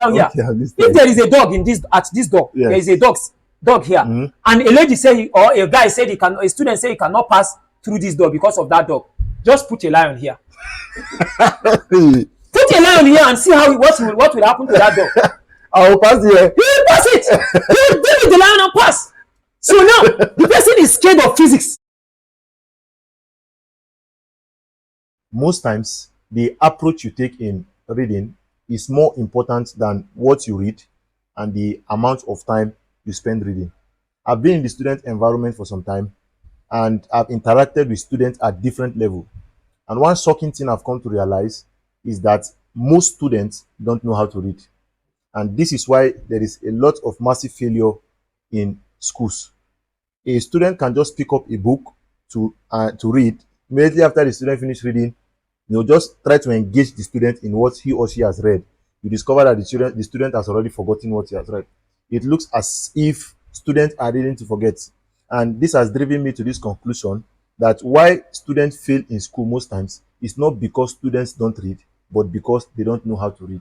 down here. Okay, I'm If there is a dog in this at this door, Yes. there is a dog here, and a lady say or a guy said a student say he cannot pass through this door because of that dog. Just put a lion here. Put a lion here and see what will happen to that dog. I will pass here. He will pass it. He will deal with the lion and pass. So now the person is scared of physics. Most times, the approach you take in reading is more important than what you read and the amount of time you spend reading. I've been in the student environment for some time, and I've interacted with students at different levels. And one shocking thing I've come to realize is that most students don't know how to read. And this is why there is a lot of massive failure in schools. A student can just pick up a book to read. Immediately after the student finish reading, you'll just try to engage the student in what he or she has read. You discover that the student has already forgotten what he has read. It looks as if students are reading to forget. And this has driven me to this conclusion that why students fail in school most times is not because students don't read, but because they don't know how to read.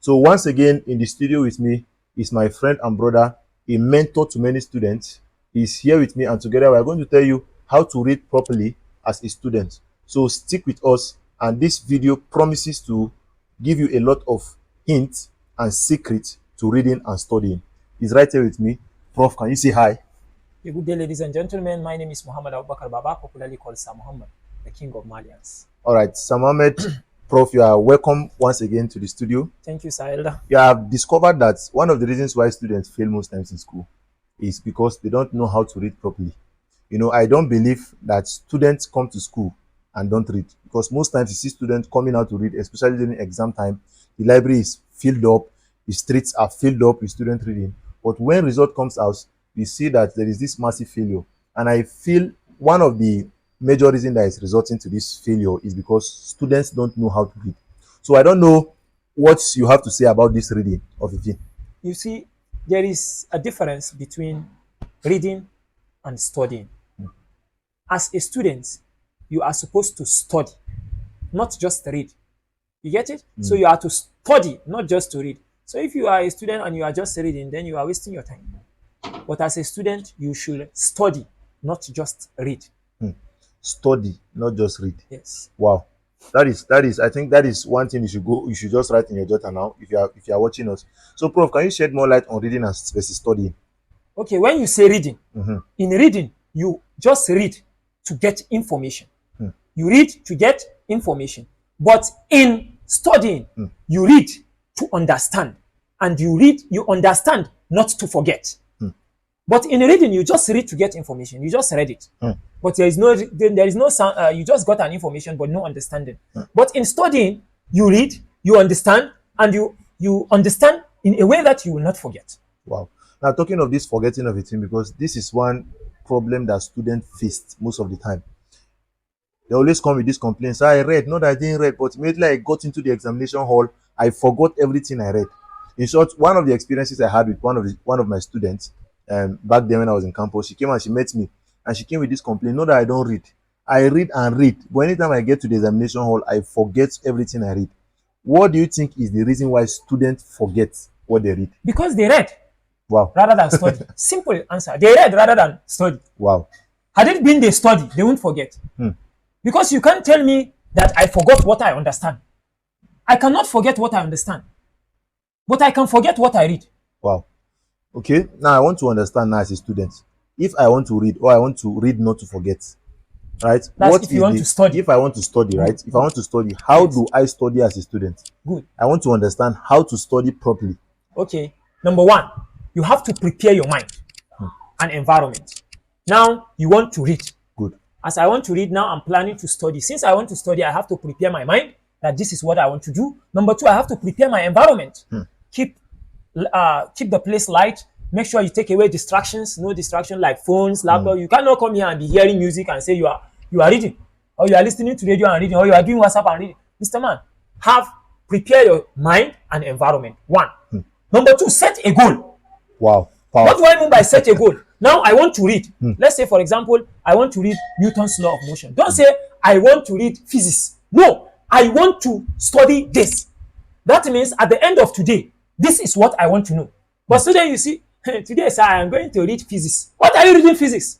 So once again, in the studio with me is my friend and brother, a mentor to many students. He's here with me, and together we're going to tell you how to read properly as a student. So stick with us, and this video promises to give you a lot of hints and secrets to reading and studying. He's right here with me. Prof, can you say hi? Good day, ladies and gentlemen. My name is Muhammad Abubakar Baba, popularly called Sir Muhammad, the king of Malians. All right, Sir Mohammed, Prof, you are welcome once again to the studio. Thank you, Sir Elder. You have discovered that one of the reasons why students fail most times in school is because they don't know how to read properly. You know, I don't believe that students come to school and don't read, because most times you see students coming out to read, especially during exam time. The library is filled up, the streets are filled up with student reading. But when result comes out, we see that there is this massive failure. And I feel one of the major reasons that is resulting to this failure is because students don't know how to read. So I don't know what you have to say about this reading of a thing. You see, there is a difference between reading and studying. As a student, you are supposed to study, not just read. You get it? So you are to study, not just to read. So if you are a student and you are just reading, then you are wasting your time. But as a student, you should study, not just read. Study, not just read. Yes. Wow. That is I think that is one thing you should just write in your jotter now if you are watching us. So Prof, can you shed more light on reading versus studying? Okay, when you say reading, in reading, you just read to get information. You read to get information. But in studying, you read to understand. And you understand not to forget. But in reading, you just read to get information. You just read it. But there is no sound. You just got an information, but no understanding. But in studying, you read, you understand, and you understand in a way that you will not forget. Wow. Now, talking of this forgetting of a thing, because this is one problem that students face most of the time. They always come with this complaint. So I read, not that I didn't read, but immediately I got into the examination hall, I forgot everything I read. In short, one of the experiences I had with one of my students, back then when I was in campus, she came and she met me, and she came with this complaint. Not that I don't read. I read and read, but anytime I get to the examination hall, I forget everything I read. What do you think is the reason why students forget what they read? Because they read. Wow. Rather than study. Simple answer. They read rather than study. Wow. Had it been they study, they won't forget. Because you can't tell me that I forgot what I understand. I cannot forget what I understand. But I can forget what I read. Wow. Okay. Now I want to understand now as a student. If I want to read, or I want to read not to forget, right? That's if you want to study. If I want to study, right? If I want to study, how do I study as a student? Good. I want to understand how to study properly. Okay. Number one, you have to prepare your mind and environment. Now, you want to read. Good. As I want to read now, I'm planning to study. Since I want to study, I have to prepare my mind that this is what I want to do. Number two, I have to prepare my environment. Keep the place light. Make sure you take away distractions. No distraction like phones, laptop. You cannot come here and be hearing music and say you are reading, or you are listening to radio and reading, or you are doing WhatsApp and reading. Mr. Man, prepare your mind and environment. One. Number two, set a goal. Wow. What do I mean by set a goal? Now I want to read. Let's say, for example, I want to read Newton's law of motion. Don't say I want to read physics. No, I want to study this. That means at the end of today, This is what I want to know. But so then you see, today, sir, I am going to read physics. What are you reading physics?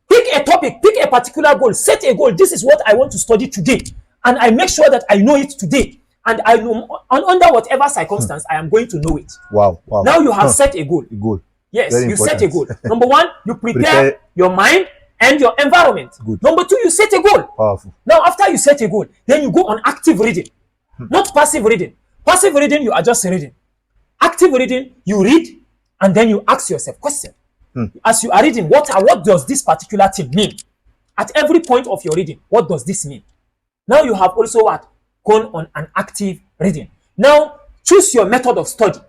Pick a topic, pick a particular goal, set a goal. This is what I want to study today. And I make sure that I know it today. And I know under whatever circumstance, I am going to know it. Wow. Wow. Now you have set a goal. A goal. Yes, Very you set important. a goal. Number one, you prepare your mind and your environment. Good. Number two, you set a goal. Powerful. Now, after you set a goal, then you go on active reading, not passive reading. Passive reading, you are just reading. Active reading, you read and then you ask yourself question. As you are reading, what does this particular thing mean? At every point of your reading, what does this mean? Now you have also what? Gone on an active reading. Now, choose your method of study.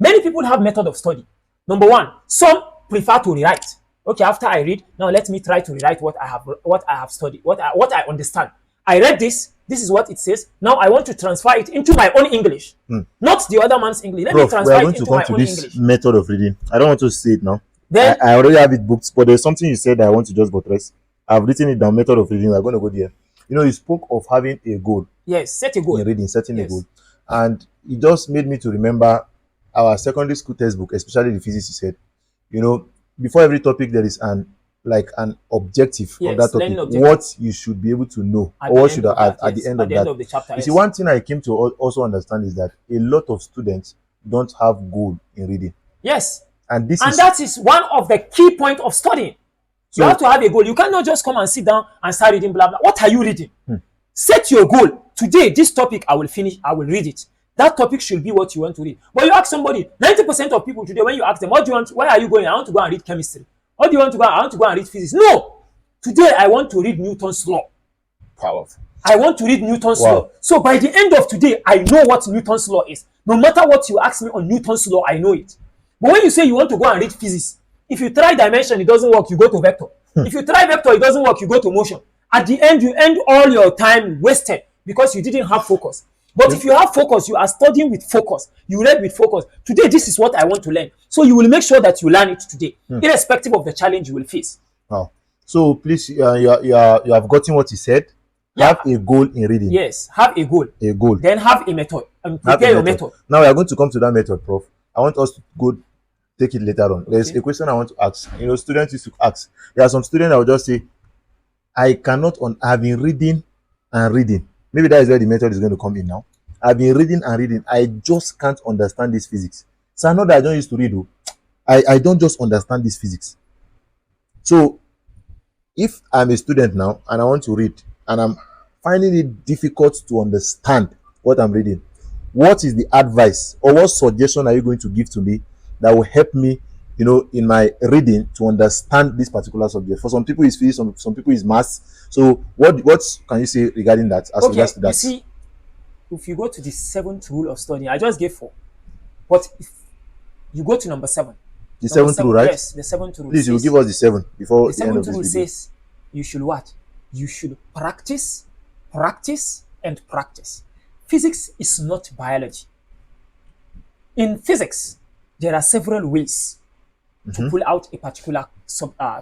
Many people have method of study. Number one, some prefer to rewrite. Okay, after I read, now let me try to rewrite what I have studied, what I understand. I read this. This is what it says. Now I want to transfer it into my own English, not the other man's English. Let me transfer it into my own English. Method of reading. I don't want to say it now. Then I already have it booked, but there's something you said that I want to just buttress. I've written it down. Method of reading. We're going to go there. You know, you spoke of having a goal. yes, set a goal. In reading, setting a goal, and it just made me to remember our secondary school textbook, especially the physics. You said, you know, before every topic there is an objective Yes, of that topic, learning objective. what you should be able to know, At or the what end should of have that, at yes, the end at of the that. end of the chapter. You Yes. see, one thing I came to also understand is that a lot of students don't have goal in reading, Yes, and this and is that is one of the key points of studying. So- You have to have a goal. You cannot just come and sit down and start reading blah blah. What are you reading? Set your goal. Today, this topic I will finish. I will read it. That topic should be what you want to read. But you ask somebody, 90% of people today, when you ask them, what do you want? Where are you going? I want to go and read chemistry. What do you want to go? I want to go and read physics. No. Today, I want to read Newton's law. powerful. I want to read Newton's Wow. law. So by the end of today, I know what Newton's law is. No matter what you ask me on Newton's law, I know it. But when you say you want to go and read physics, if you try dimension, it doesn't work, you go to vector. If you try vector, it doesn't work, you go to motion. At the end, you end all your time wasted because you didn't have focus. But if you have focus, you are studying with focus. You read with focus. Today, this is what I want to learn. So you will make sure that you learn it today, irrespective of the challenge you will face. Wow. So please, you have gotten what he said. Yeah. Have a goal in reading. Yes, have a goal. A goal. Then have a method and Have a prepare your method. Now we are going to come to that method, Prof. I want us to go take it later on. There's Okay. a question I want to ask. You know, students used to ask. There are some students that will just say, I've been reading and reading. Maybe that is where the method is going to come in now. I've been reading and reading. I just can't understand this physics. So I know that I don't used to read. I don't just understand this physics. So if I'm a student now and I want to read and I'm finding it difficult to understand what I'm reading, what is the advice or what suggestion are you going to give to me that will help me, you know, in my reading to understand this particular subject? For some people it's physics, some people it's maths. So what can you say regarding that as regards to that? You see, if you go to the 7th rule of studying, I just gave 4. But if you go to number 7. The 7th rule, right? Yes, the 7th rule. Please, you says, give us the 7 before the the end of 7th this rule video. says you should what? You should practice, practice, and practice. Physics is not biology. In physics, there are several ways to pull out a particular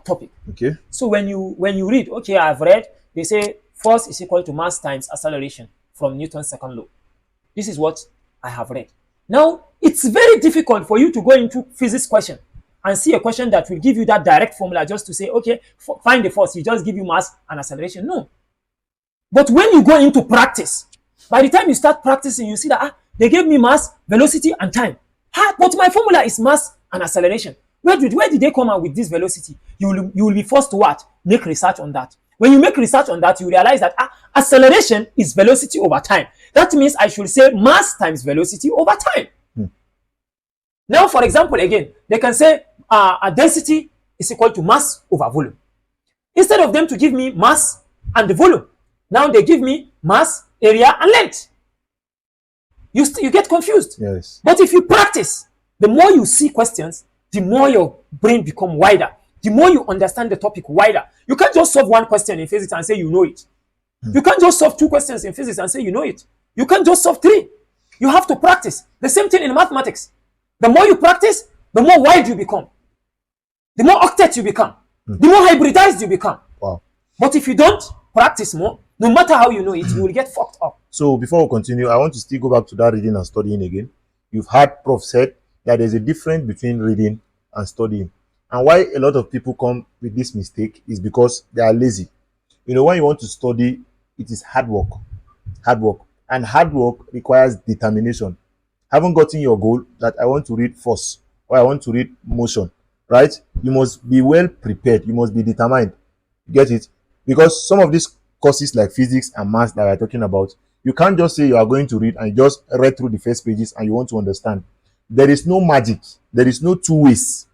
topic. Okay. So when you read, okay, I've read, they say force is equal to mass times acceleration from Newton's second law. This is what I have read. Now, it's very difficult for you to go into physics question and see a question that will give you that direct formula just to say, okay, find the force. You just give you mass and acceleration. No. But when you go into practice, by the time you start practicing, you see that they gave me mass, velocity, and time. But my formula is mass and acceleration. Where did they come out with this velocity? You will be forced to what? Make research on that. When you make research on that, you realize that acceleration is velocity over time. That means I should say mass times velocity over time. Now, for example, again, they can say a density is equal to mass over volume. Instead of them to give me mass and the volume, now they give me mass, area, and length. You get confused. Yes. But if you practice, the more you see questions, the more your brain become wider. The more you understand the topic wider. You can't just solve one question in physics and say you know it. You can't just solve 2 questions in physics and say you know it. You can't just solve 3. You have to practice. The same thing in mathematics. The more you practice, the more wide you become. The more octet you become. The more hybridized you become. Wow. But if you don't practice more, no matter how you know it, you will get fucked up. So before we continue, I want to still go back to that reading and studying again. You've heard Prof said that there's a difference between reading and studying. And why a lot of people come with this mistake is because they are lazy. You know, when you want to study, it is hard work. Hard work. And hard work requires determination. Haven't gotten your goal that I want to read force or I want to read motion, right? You must be well prepared. You must be determined. Get it? Because some of these courses like physics and maths that we're talking about, you can't just say you are going to read and you just read through the first pages and you want to understand. There is no magic. There is no two ways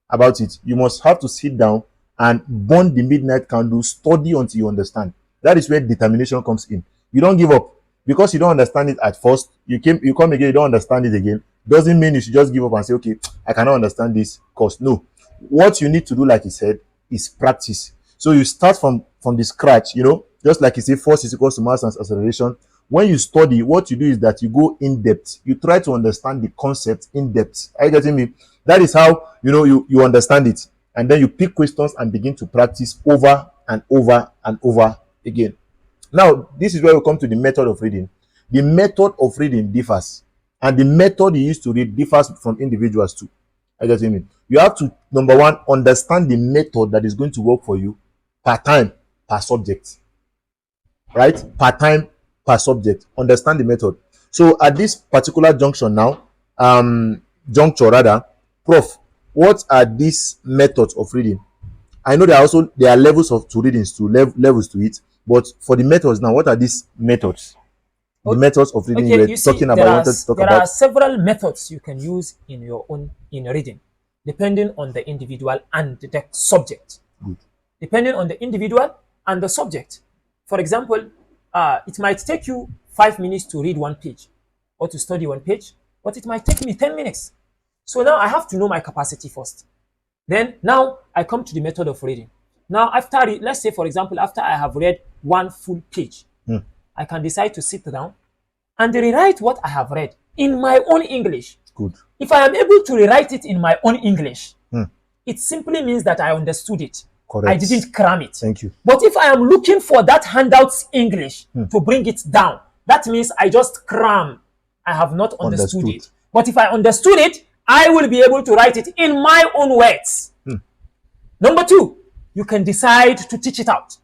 about it. You must have to sit down and burn the midnight candle, study until you understand. That is where determination comes in. You don't give up because you don't understand it at first. You come again, you don't understand it again. Doesn't mean you should just give up and say, okay, I cannot understand this course. No, what you need to do, like he said, is practice. So you start from the scratch, you know, just like he said, force is equals to mass and acceleration. When you study, what you do is that you go in depth. You try to understand the concept in depth. Are you getting me? That is how, you know, you understand it. And then you pick questions and begin to practice over and over and over again. Now, this is where we come to the method of reading. The method of reading differs. And the method you use to read differs from individuals too. Are you getting me? You have to, number one, understand the method that is going to work for you per time, per subject. Right? Per time, per subject. Understand the method. So at this particular junction now, Prof, what are these methods of reading? I know there are levels to readings to levels to it, but for the methods now, what are these methods? The methods of reading you see, there are several methods you can use in reading, depending on the individual and the subject. Good. Depending on the individual and the subject. For example, it might take you 5 minutes to read one page or to study one page, but it might take me 10 minutes. So now I have to know my capacity first. Then now I come to the method of reading. Now let's say, for example, after I have read one full page, I can decide to sit down and rewrite what I have read in my own English. Good. If I am able to rewrite it in my own English, it simply means that I understood it. Correct. I didn't cram it. Thank you. But if I am looking for that handout's English to bring it down, that means I just cram. I have not understood it. But if I understood it, I will be able to write it in my own words. Number two, you can decide to teach it out.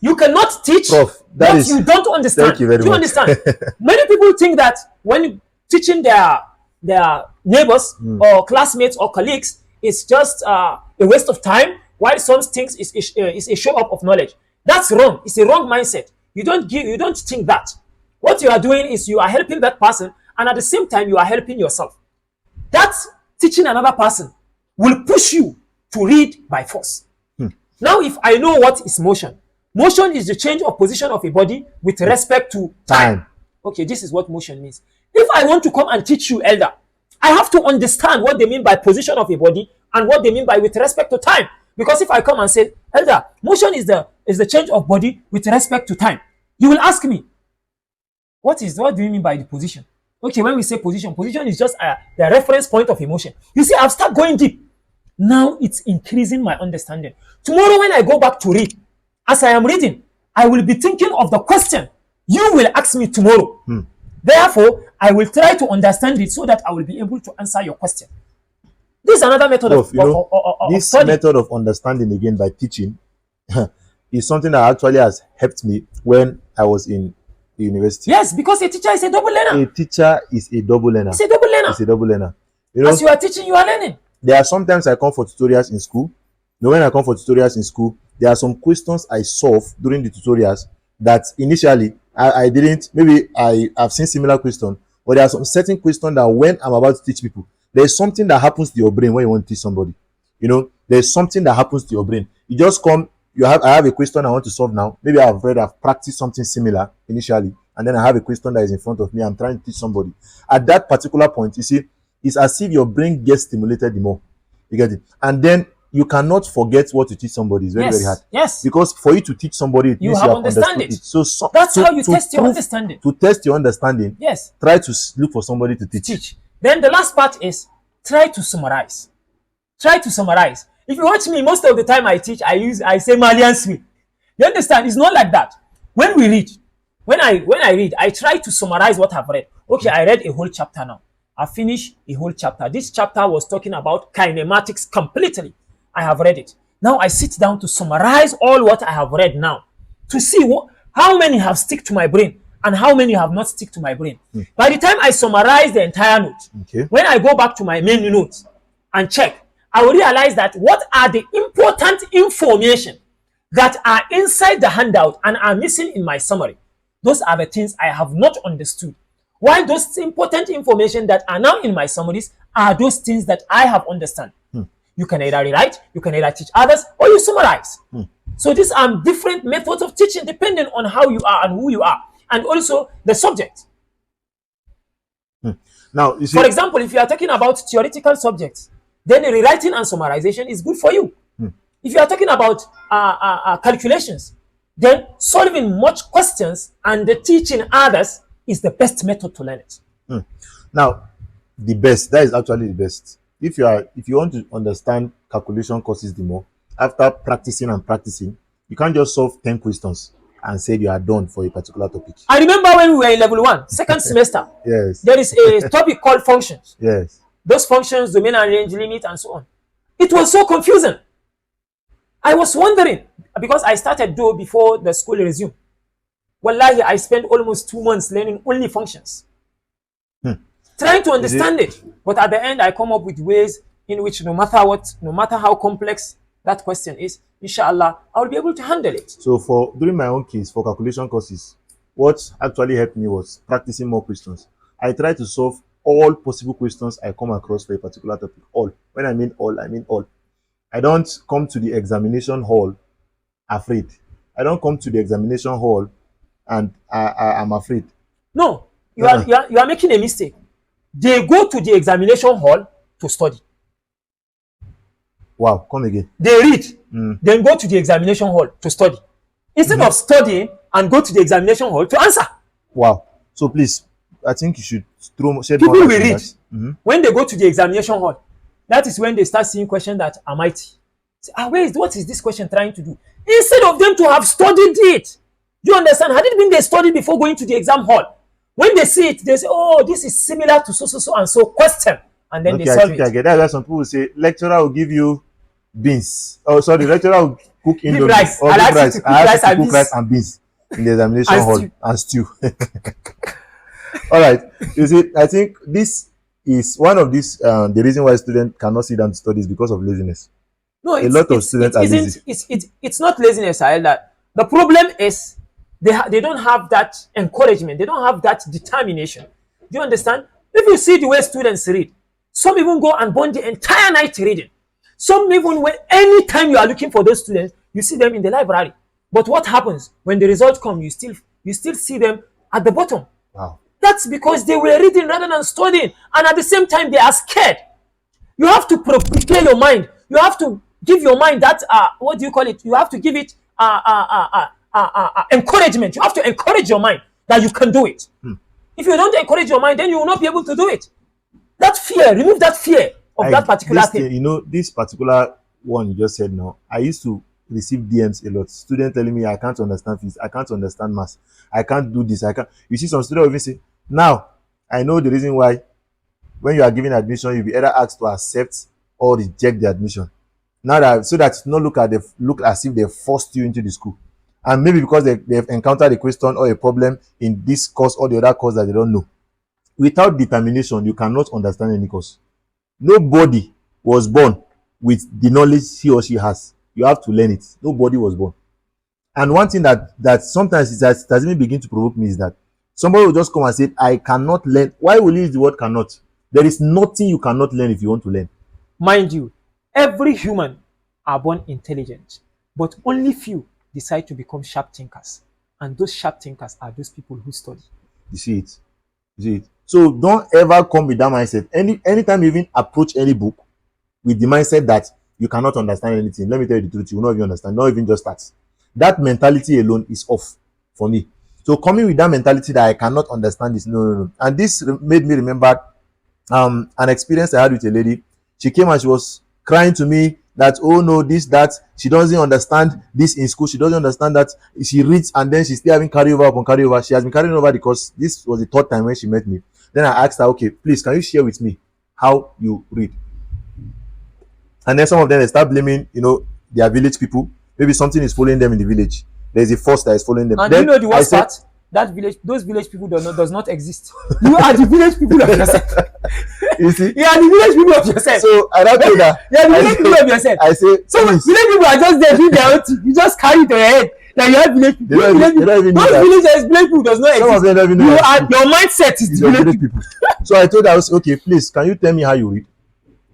You cannot teach Prof, what you don't understand. Thank you very much. Do you understand? Many people think that when teaching their neighbors or classmates or colleagues, it's just a waste of time, while some things is a show up of knowledge. That's wrong. It's a wrong mindset. You don't think that. What you are doing is you are helping that person, and at the same time you are helping yourself. That teaching another person will push you to read by force. Now, if I know what is motion is the change of position of a body with respect to time. Okay, this is what motion means. If I want to come and teach you, elder, I have to understand what they mean by position of a body and what they mean by with respect to time. Because if I come and say, elder, motion is the change of body with respect to time, you will ask me, what do you mean by the position? Okay, when we say position is just the reference point of emotion. You see, I've started going deep. Now it's increasing my understanding. Tomorrow when I go back to read, as I am reading, I will be thinking of the question you will ask me tomorrow. Therefore, I will try to understand it so that I will be able to answer your question. This is another method of study. Method of understanding, again, by teaching, is something that actually has helped me when I was in the university. Yes, because a teacher is a double learner. A teacher is a double learner. It's a double learner. It's a double learner. You know, as you are teaching, you are learning. There are sometimes I come for tutorials in school. Now, when I come for tutorials in school, there are some questions I solve during the tutorials that initially I didn't. Maybe I've seen similar questions, but there are some certain questions that when I'm about to teach people, there's something that happens to your brain when you want to teach somebody. You know, there's something that happens to your brain. You just come. I have a question I want to solve now. Maybe I've practiced something similar initially, and then I have a question that is in front of me. I'm trying to teach somebody. At that particular point, you see, it's as if your brain gets stimulated the more. You get it? And then you cannot forget what to teach somebody. It's very, very hard. Yes. Because for you to teach somebody, you have understood it. So that's how you test your understanding. To test your understanding, yes, try to look for somebody to teach. Then the last part is try to summarize. Try to summarize. If you watch me, most of the time I teach, I say Malian speak. You understand? It's not like that. When I read, I try to summarize what I've read. Okay, I read a whole chapter now. I finished a whole chapter. This chapter was talking about kinematics completely. I have read it. Now I sit down to summarize all what I have read now to see how many have stick to my brain and how many have not stick to my brain. By the time I summarize the entire note, Okay. when I go back to my main notes and check, I will realize that what are the important information that are inside the handout and are missing in my summary. Those are the things I have not understood. While those important information that are now in my summaries are those things that I have understand. You can either rewrite, you can either teach others, or you summarize. So these are different methods of teaching depending on how you are and who you are, and also the subject. Now, you see, For example, if you are talking about theoretical subjects, then rewriting and summarization is good for you. If you are talking about calculations, then solving much questions and teaching others is the best method to learn it. now the best, that is actually the best. If you want to understand calculation courses the more, after practicing and practicing, you can't just solve 10 questions and say you are done for a particular topic. I remember when we were in level 1, second semester, Yes. there is a topic called functions. Yes. Those functions, domain and range, limit, and so on. It was so confusing. I was wondering, because I started though before the school resumed. Wallahi, I spent almost 2 months learning only functions. Trying to understand it. But at the end, I come up with ways in which no matter how complex that question is, inshallah, I will be able to handle it. So during my own case, for calculation courses, what actually helped me was practicing more questions. I try to solve all possible questions I come across for a particular topic. All. When I mean all, I mean all. I don't come to the examination hall afraid. I don't come to the examination hall and I'm afraid. No, you are making a mistake. They go to the examination hall to study. Wow, come again. They read, then go to the examination hall to study. Instead of studying and go to the examination hall to answer. Wow. So please, I think you should shed People more will light on read. that. When they go to the examination hall, that is when they start seeing questions that are mighty. Say, what is this question trying to do? Instead of them to have studied it. Do you understand? Had it been they studied before going to the exam hall, when they see it, they say, oh, this is similar to so and so question. And then Okay, they I solve think it. I get that. Where some people say lecturer will give you beans. Oh, sorry, lecturer will cook indomie rice. or I'll give ask you rice. to cook I rice have to and cook beans. rice and beans in the examination And hall stew. and stew. All right. You see, I think this is one of these the reason why students cannot sit down to study is because of laziness. No, lot of students are lazy. It's not laziness, Aela. The problem is they don't have that encouragement. They don't have that determination. Do you understand? If you see the way students read, some even go and burn the entire night reading. Some even anytime you are looking for those students, you see them in the library. But what happens when the results come? You still see them at the bottom. Wow. That's because they were reading rather than studying, and at the same time they are scared. You have to prepare your mind. You have to give your mind that what do you call it? You have to give it encouragement. You have to encourage your mind that you can do it. If you don't encourage your mind, then you will not be able to do it. That fear, remove that fear of that particular thing. You know, this particular one you just said now, I used to receive DMs a lot. Students telling me I can't understand physics, I can't understand maths, I can't do this, I can't. You see some students even say, now I know the reason why when you are giving admission, you'll be either asked to accept or reject the admission. Now that so that not look as if they forced you into the school. And maybe because they've encountered a question or a problem in this course or the other course that they don't know. Without determination, you cannot understand any course. Nobody was born with the knowledge he or she has. You have to learn it. Nobody was born. And one thing that sometimes it has even begin to provoke me is that somebody will just come and say, I cannot learn. Why will you use the word cannot? There is nothing you cannot learn if you want to learn. Mind you, every human are born intelligent, but only few decide to become sharp thinkers. And those sharp thinkers are those people who study. You see it? You see it? So don't ever come with that mindset. Anytime you even approach any book with the mindset that you cannot understand anything, let me tell you the truth, you will not even understand, not even just start. That mentality alone is off for me. So coming with that mentality that I cannot understand this, no. And this made me remember an experience I had with a lady. She came and she was crying to me that, oh no, this, that, she doesn't understand this in school, she doesn't understand that. She reads and then she's still having carryover upon carryover. She has been carrying over because this was the third time when she met me. Then I asked her, okay, please, can you share with me how you read? And then some of them, they start blaming, their village people. Maybe something is following them in the village. There's a force that is following them. And then you know the worst part? Those village people does not exist. You are the village people of yourself. You see? You are the village people of yourself. So I don't know that. You are the village people of yourself. I say, so village people are just there doing their own thing. You just carry it on your head that you have village people. Those village people does not exist. Some of them don't even know. Your mindset is the village people. So I told her, okay, please, can you tell me how you read?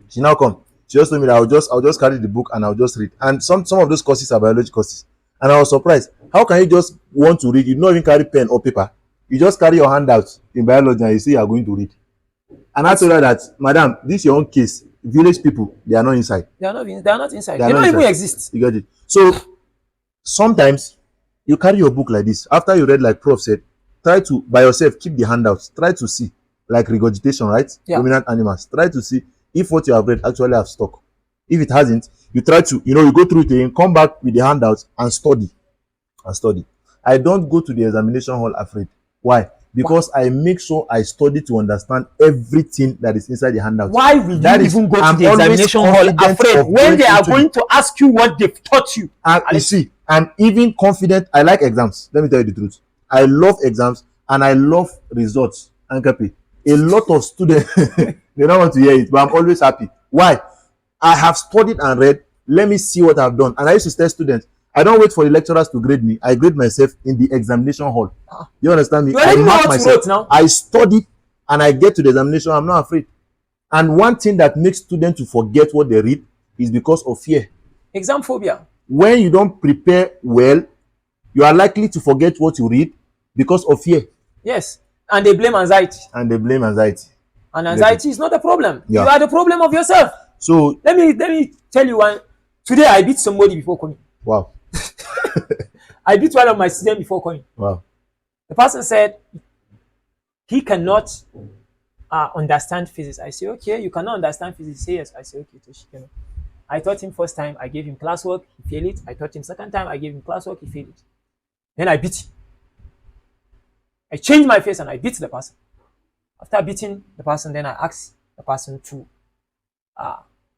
She now come. She just told me that I'll just carry the book and I'll just read. And some of those courses are biology courses. And I was surprised. How can you just want to read? You don't even carry pen or paper. You just carry your handout in biology and you say you are going to read. And I told her that, madam, this is your own case. Village people, they are not inside. They are not inside. They don't even exist. You get it? So sometimes you carry your book like this. After you read, like Prof said, try to, by yourself, keep the handouts. Try to see, like regurgitation, right? Yeah. Dominant animals. Try to see if what you have read actually have stuck. If it hasn't, you try to, you go through it and come back with the handouts and study. I don't go to the examination hall afraid. Why? Because I make sure I study to understand everything that is inside the handout. Why will you even go to the examination hall afraid when they are going to ask you what they've taught you? And you see, I'm even confident. I like exams. Let me tell you the truth. I love exams and I love results. Ankapi. A lot of students, they don't want to hear it, but I'm always happy. Why? I have studied and read. Let me see what I've done. And I used to tell students, I don't wait for the lecturers to grade me. I grade myself in the examination hall. You understand me? I mark myself. Now. I study and I get to the examination. I'm not afraid. And one thing that makes students to forget what they read is because of fear. Exam phobia. When you don't prepare well, you are likely to forget what you read because of fear. Yes. And they blame anxiety. And anxiety is not a problem. Yeah. You are the problem of yourself. So let me tell you one. Today I beat somebody before coming. Wow. I beat one of my students before coming. Wow. The person said he cannot understand physics. I say, okay, you cannot understand physics. He say yes. I say, okay. I taught him first time, I gave him classwork, he failed it. I taught him second time, I gave him classwork, he failed it. Then I beat him. I changed my face and I beat the person. After beating the person, then I asked the person to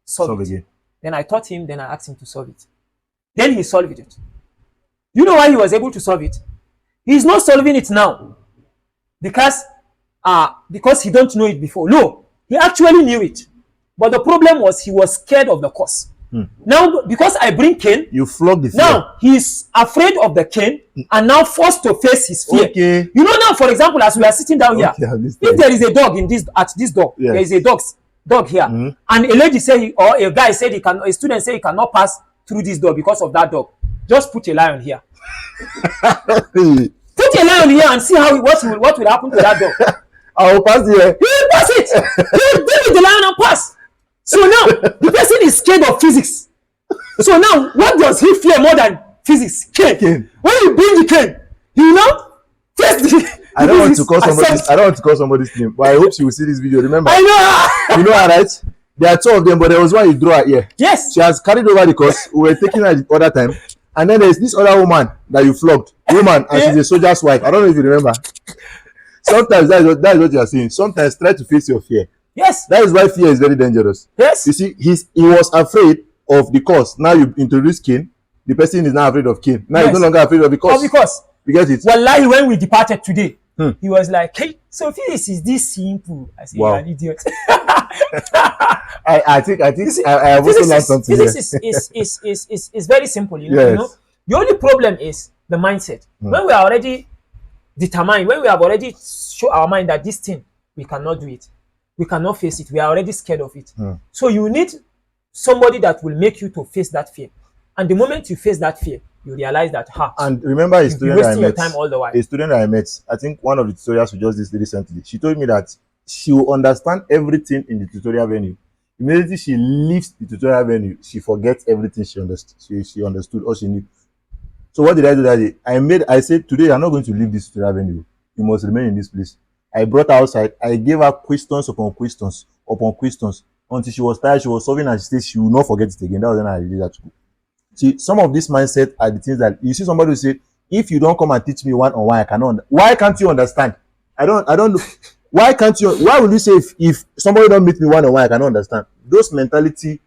solve it. Again. Then I taught him, then I asked him to solve it. Then he solved it. You know why he was able to solve it? He's not solving it now because he don't know it before. No, he actually knew it. But the problem was he was scared of the course. Now, because I bring cane, you flog the fear. Now he's afraid of the cane and now forced to face his fear. Okay. You know now, for example, as we are sitting down here, if there is a dog at this door, yes. There is a dog here, and a lady say or a guy said a student say he cannot pass through this door because of that dog. Just put a lion here. Put a lion here and see what will happen to that dog. I will pass here. He will pass it. He will deal with the lion and pass. So now the person is scared of physics. So now what does he fear more than physics? Cane. When you bring the cane, you know, face the I don't want to call somebody's name, but I hope she will see this video. Remember? I know. You know her, right? There are two of them, but there was one you drew her here. Yes. She has carried over the course. We were taking her the other time. And then there's this other woman that you flogged. Woman, and she's a soldier's wife. I don't know if you remember. Sometimes that is what you are saying. Sometimes try to face your fear. Yes. That is why fear is very dangerous. Yes. You see, he was afraid of the course. Now you introduce cane. The person is now afraid of cane. Now he's no longer afraid of the course. Because you get it? Wallahi, when we departed today, he was like, hey, so physics is this simple. I said, wow. You're an idiot. I think I have also learned something. Physics is very simple, you know. Yes. You know? The only problem is the mindset. When we are already determined, when we have already show our mind that this thing, we cannot do it. We cannot face it. We are already scared of it. So you need somebody that will make you to face that fear. And the moment you face that fear, you realize that and remember a student I met, your time all the while. A student I met, I think one of the tutorials we just did recently, she told me that she will understand everything in the tutorial venue. Immediately she leaves the tutorial venue, she forgets everything she understood or she knew. So what did I do that day? I said, today I'm not going to leave this tutorial venue. You must remain in this place. I brought her outside. I gave her questions upon questions upon questions until she was tired. She was solving and she said she will not forget it again. That was when I released her to go. See, some of this mindset are the things that you see somebody who say, if you don't come and teach me one-on-one, I cannot. Why can't you understand? I don't know. Why can't you? Why will you say if somebody don't meet me one on one, I cannot understand? Those mentality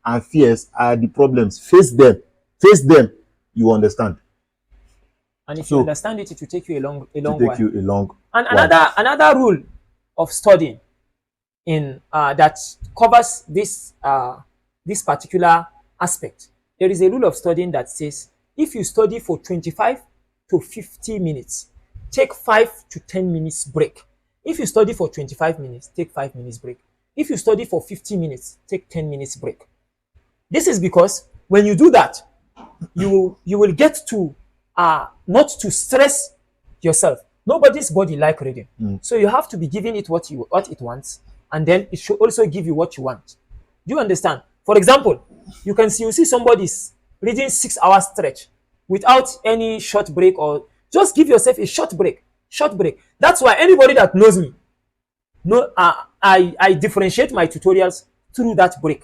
and fears are the problems. Face them. Face them. You understand. And if you understand it, it will take you a long while. You a long and another rule of studying in that covers this this particular aspect. There is a rule of studying that says if you study for 25 to 50 minutes, take 5 to 10 minutes break. If you study for 25 minutes, take 5 minutes break. If you study for 50 minutes, take 10 minutes break. This is because when you do that, you will get to not to stress yourself. Nobody's body like reading. So you have to be giving it what it wants, and then it should also give you what you want. Do you understand? For example, you see somebody's reading 6 hours stretch without any short break, or just give yourself a short break. That's why anybody that knows me, I differentiate my tutorials through that break.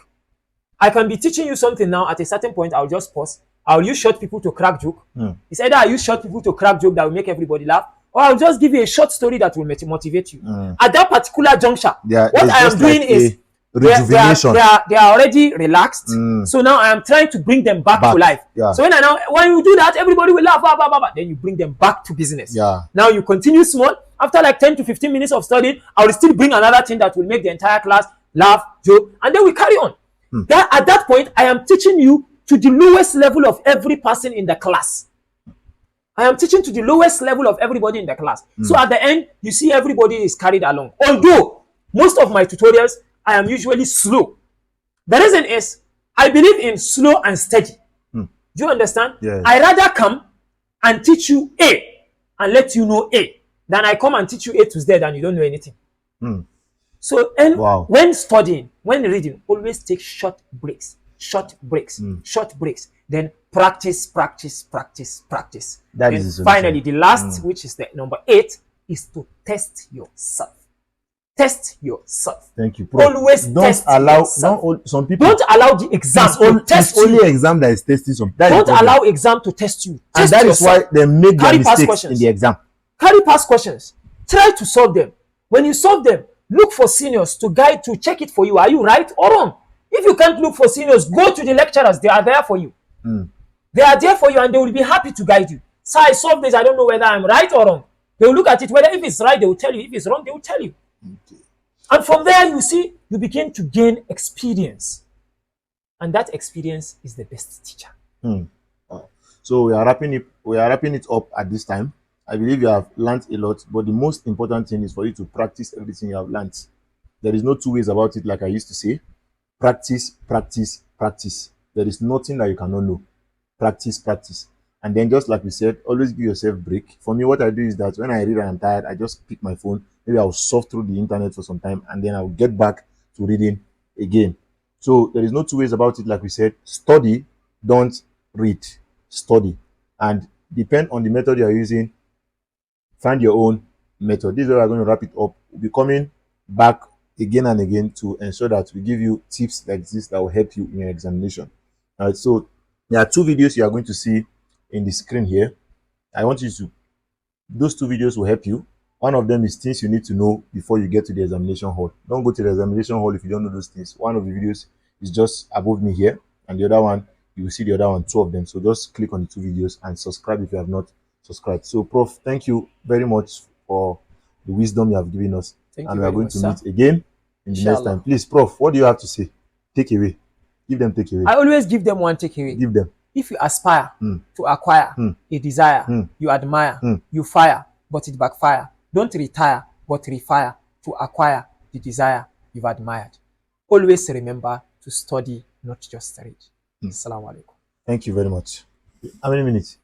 I can be teaching you something now, at a certain point I'll just pause. I'll use short people to crack joke. It's either I use short people to crack joke that will make everybody laugh, or I'll just give you a short story that will motivate you. At that particular juncture, what I am doing is rejuvenation. They are already relaxed. So now I am trying to bring them back to life. So when you do that, everybody will laugh. Then you bring them back to business. Now you continue small. After like 10 to 15 minutes of studying, I will still bring another thing that will make the entire class laugh, joke, and then we carry on. At that point, I am teaching you to the lowest level of every person in the class. I am teaching to the lowest level of everybody in the class. So at the end, you see everybody is carried along. Although most of my tutorials, I am usually slow. The reason is I believe in slow and steady. Do you understand? Yes. I rather come and teach you A and let you know A than I come and teach you A to Z and you don't know anything. So when studying, when reading, always take short breaks. Then practice. And finally, the last, which is the number 8, is to test yourself. Test yourself. Thank you, Prof. Always don't allow yourself. Some people don't allow the exam to test you. Only exam that is testing some. Don't allow exam to test you. And that is why they make their mistakes in the exam. Carry past questions. Try to solve them. When you solve them, look for seniors to guide, to check it for you. Are you right or wrong? If you can't look for seniors, go to the lecturers. They are there for you. They are there for you and they will be happy to guide you. So I solved this. I don't know whether I'm right or wrong. They will look at it. Whether if it's right, they will tell you. If it's wrong, they will tell you. And from there, you see, you begin to gain experience. And that experience is the best teacher. So we are wrapping it up at this time. I believe you have learned a lot, but the most important thing is for you to practice everything you have learned. There is no two ways about it, like I used to say. Practice. There is nothing that you cannot know. Practice. And then just like we said, always give yourself a break. For me, what I do is that when I read and I'm tired, I just pick my phone. Maybe I'll surf through the internet for some time and then I'll get back to reading again. So there is no two ways about it. Like we said, study, don't read. Study. And depend on the method you're using. Find your own method. This is where we're going to wrap it up. We'll be coming back again and again to ensure that we give you tips like this that will help you in your examination. All right, so there are 2 videos you are going to see in the screen here. I want you to, those 2 videos will help you. One of them is things you need to know before you get to the examination hall. Don't go to the examination hall if you don't know those things. One of the videos is just above me here, and the other one, you will see the other one, 2 of them. So just click on the 2 videos and subscribe if you have not subscribed. So Prof, thank you very much for the wisdom you have given us. And we are going to meet again in the next time. Please, Prof, what do you have to say? Take away. Give them take away. I always give them one take away. Give them. If you aspire to acquire a desire, you admire, you fire, but it backfire. Don't retire, but refire to acquire the desire you've admired. Always remember to study, not just read. Assalamu alaikum. Thank you very much. How many minutes?